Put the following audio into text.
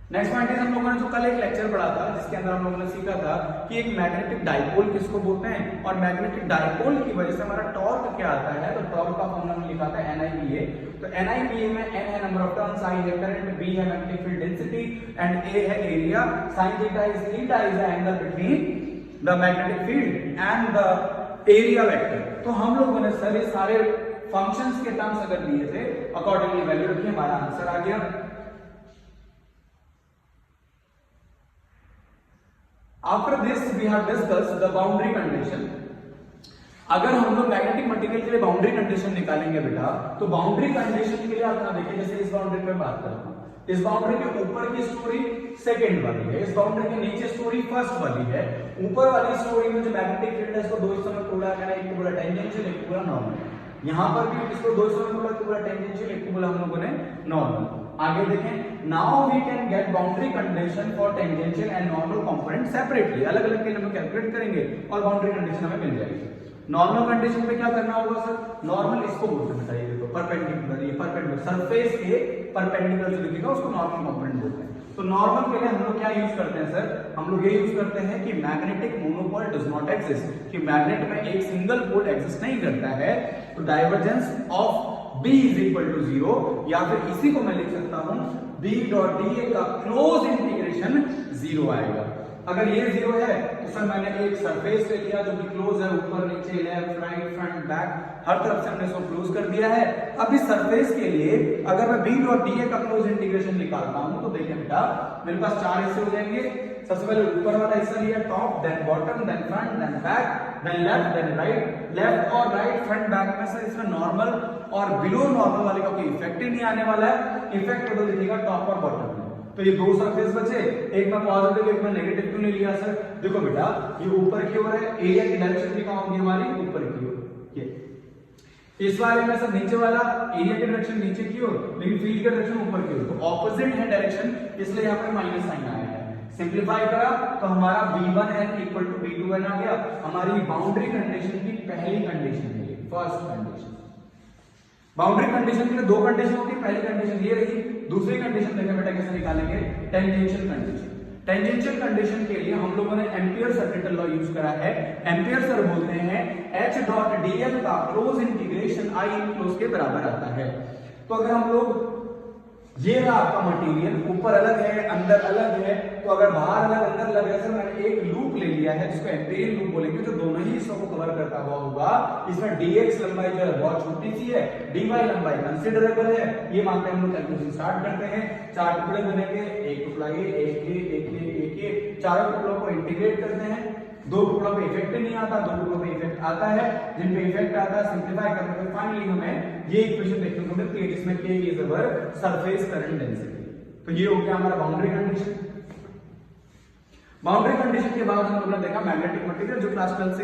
Next point is हम लोगों ने जो कल एक लेक्चर पढ़ा था जिसके अंदर हम लोगों ने सीखा था कि एक मैग्नेटिक डाइपोल किसको बोलते हैं और मैग्नेटिक डाइपोल की वजह से हमारा टॉर्क क्या आता है। तो टॉर्क का फॉर्मूला हमने लिखा था NIPA। तो NIPA में N है नंबर ऑफ टर्न्स, I है करंट, B है magnetic field density and A है area. sin theta is the angle between the magnetic field and the area vector. तो हम लोगों ने सर ये सारे फंक्शंस के टर्म्स अगर दिए थे अकॉर्डिंगली वैल्यू रखी, हमारा आंसर आ गया। After this we have discussed the boundary condition। अगर हम लोग मैग्नेटिक मटेरियल के लिए बाउंड्री कंडीशन निकालेंगे बेटा, तो बाउंड्री कंडीशन के लिए आप देखिए, जैसे इस बाउंड्री पे बात कर रहा हूं, इस बाउंड्री के ऊपर की स्टोरी सेकंड वाली है, इस बाउंड्री के नीचे स्टोरी फर्स्ट वाली है। ऊपर वाली स्टोरी में जो मैग्नेटिक फील्ड है इसको दो हिस्सों में तोड़ा गया, एक को बोला टेंजेंशियल, एक को बोला नॉर्मल। यहाँ पर भी इसको दो हिस्सों में तोड़ा, एक को बोला टेंजेंशियल, एक को बोला हम लोगों ने नॉर्मल। आगे देखें, now we can get boundary condition for tangential and normal component separately. अलग अलग के लिए हम कैलकुलेट करेंगे और बाउंड्री कंडीशन हमें मिल जाएगी। नॉर्मल कंडीशन पे क्या करना होगा सर? नॉर्मल इसको बोलते हैं, बताइए देखो, परपेंडिकुलर, ये परपेंडिकुलर सरफेस के परपेंडिकुलर जो दिखेगा उसको नॉर्मल कंपोनेंट बोलते हैं। तो नॉर्मल के लिए हम लोग क्या यूज करते हैं सर? हम लोग ये यूज करते हैं कि magnetic monopole does not exist, कि मैग्नेट में एक सिंगल पोल एग्जिस्ट नहीं करता है। तो divergence of B is equal to 0, या फिर इसी को मैं लिख सकता हूं B डॉट DA का क्लोज इंटीग्रेशन 0 आएगा। अगर ये 0 है तो सर मैंने एक सरफेस ले लिया जो कि क्लोज है, ऊपर नीचे लेफ्ट राइट फ्रंट बैक हर तरफ से हमने इसको क्लोज कर दिया है। अब इस सरफेस के लिए अगर मैं B डॉट DA का क्लोज इंटीग्रेशन निकालता हूं तो देखिए बेटा, मेरे पास 4 हिस्से हो जाएंगे। सबसे पहले ऊपर वाला हिस्सा लिया, top, then bottom, then front, then back, then left, then right. Left और राइट फ्रंट बैक में सर इसमें नॉर्मल और बिलो नॉर्मल वाले का कोई इफेक्ट ही नहीं आने वाला है। इफेक्ट तो दिखेगा टॉप और बॉटम में। तो ये दो सरफेस बचे, एक में पॉजिटिव एक में नेगेटिव क्यों नहीं लिया सर? देखो बेटा, ये ऊपर की ओर है, एरिया की डायरेक्शन भी कहां होगी हमारी? ऊपर की ओर। इस वाले में सर नीचे वाला एरिया की डायरेक्शन नीचे की ओर, लेकिन फील्ड की डायरेक्शन ऊपर की ओर, तो ऑपोजिट है डायरेक्शन, इसलिए यहाँ पे माइनस साइन आया है। सिंप्लीफाई करा तो हमारा B1n इक्वल टू B2n आ गया। हमारी बाउंड्री कंडीशन की पहली कंडीशन है, फर्स्ट कंडीशन। बाउंड्री कंडीशन के लिए दो कंडीशन होती है, पहली कंडीशन ये रही, दूसरी कंडीशन देखिए बेटा कैसे निकालेंगे? Tangential condition. टेंजेंशियल कंडीशन के लिए हम लोगों ने एम्पियर सर्किटल लॉ यूज करा है। एम्पियर सर बोलते हैं H डॉट dl का क्लोज इंटीग्रेशन I इनक्लोज के बराबर आता है। तो अगर हम लोग, ये रहा आपका मटेरियल, ऊपर अलग है अंदर अलग है, तो अगर बाहर अलग अंदर अलग है सर, मैंने एक लूप ले लिया है जिसको एम्पिरियल लूप बोलेंगे, जो दोनों ही हिस्सों को कवर करता हुआ होगा। इसमें dx लंबाई जो है बहुत छोटी सी है, dy लंबाई कंसीडरेबल है। ये मानते हैं हम लोग कैलकुलेशन स्टार्ट करते हैं। 4 टुकड़े बनेंगे, एक टुकड़ा ये, एक ये, चारों टुकड़ों को इंटीग्रेट करते हैं। दो टुकड़ों पे इफेक्ट नहीं आता, दो टुकड़ों पे इफेक्ट आता है। जिन पे इफेक्ट आता है सिंप्लीफाई करने पे फाइनली हमें ये इक्वेशन देखने को मिलती है जिसमें K is our surface current density. तो ये हो गया हमारा बाउंड्री कंडीशन। बाउंड्री कंडीशन के बाद हम लोगों ने देखा मैग्नेटिक मटेरियल, जो क्लास 12 से